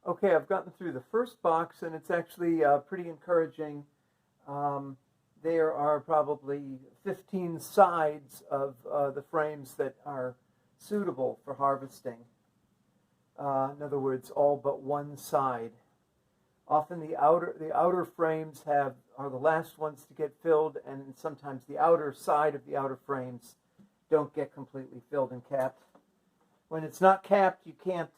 Okay, I've gotten through the first box, and it's actually pretty encouraging. Um, there are probably 15 sides of the frames that are suitable for harvesting. In other words, all but one side. Often the outer frames are the last ones to get filled, and sometimes the outer side of the outer frames don't get completely filled and capped. When it's not capped, you can't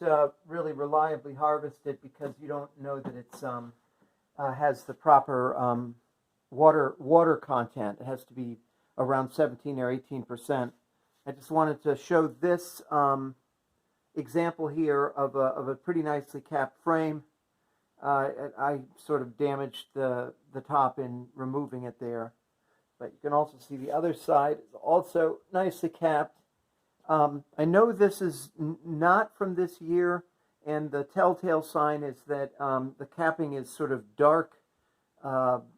really reliably harvest it because you don't know that it's has the proper water content. It has to be around 17 or 18%. I just wanted to show this example here of a pretty nicely capped frame. I sort of damaged the top in removing it there, but you can also see the other side is also nicely capped. I know this is not from this year, and the telltale sign is that the capping is sort of dark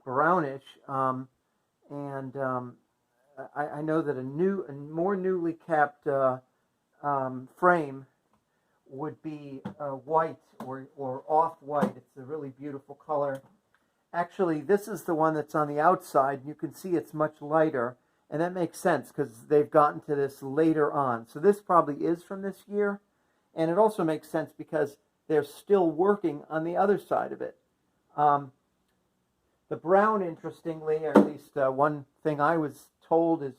brownish, and I know that a more newly capped frame would be white or off-white. It's a really beautiful color. Actually, this is the one that's on the outside, and you can see it's much lighter. And that makes sense because they've gotten to this later on. So this probably is from this year. And it also makes sense because they're still working on the other side of it. The brown, interestingly, or at least one thing I was told, is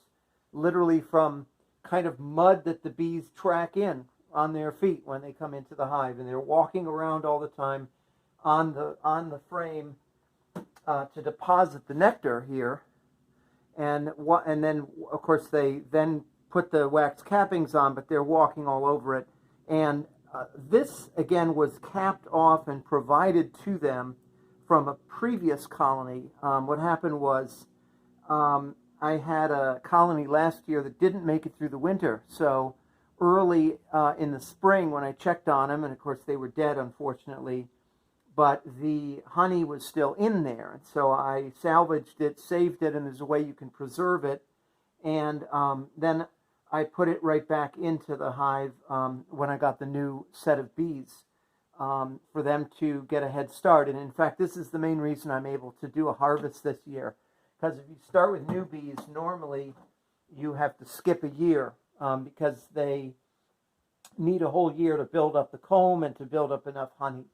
literally from kind of mud that the bees track in on their feet when they come into the hive. And they're walking around all the time on the frame to deposit the nectar here. And then, of course, they then put the wax cappings on, but they're walking all over it. And this, again, was capped off and provided to them from a previous colony. What happened was I had a colony last year that didn't make it through the winter. So early in the spring when I checked on them, and, of course, they were dead, unfortunately, but the honey was still in there. And so I salvaged it, saved it, and there's a way you can preserve it. And then I put it right back into the hive when I got the new set of bees for them to get a head start. And in fact, this is the main reason I'm able to do a harvest this year. Because if you start with new bees, normally you have to skip a year because they need a whole year to build up the comb and to build up enough honey.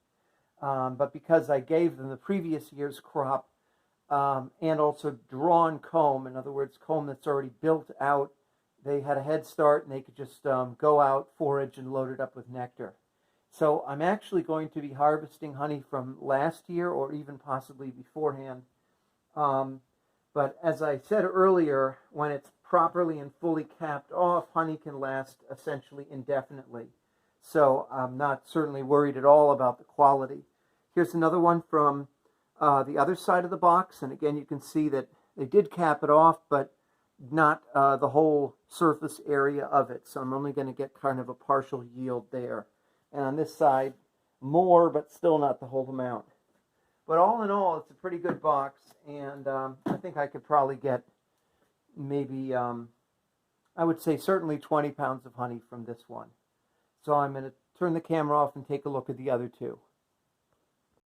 But because I gave them the previous year's crop and also drawn comb, in other words, comb that's already built out, they had a head start and they could just go out, forage, and load it up with nectar. So I'm actually going to be harvesting honey from last year or even possibly beforehand. But as I said earlier, when it's properly and fully capped off, honey can last essentially indefinitely. So I'm not certainly worried at all about the quality. Here's another one from the other side of the box. And again, you can see that they did cap it off, but not the whole surface area of it. So I'm only going to get kind of a partial yield there. And on this side, more, but still not the whole amount. But all in all, it's a pretty good box. And I think I could probably get maybe, I would say certainly 20 pounds of honey from this one. So I'm going to turn the camera off and take a look at the other two.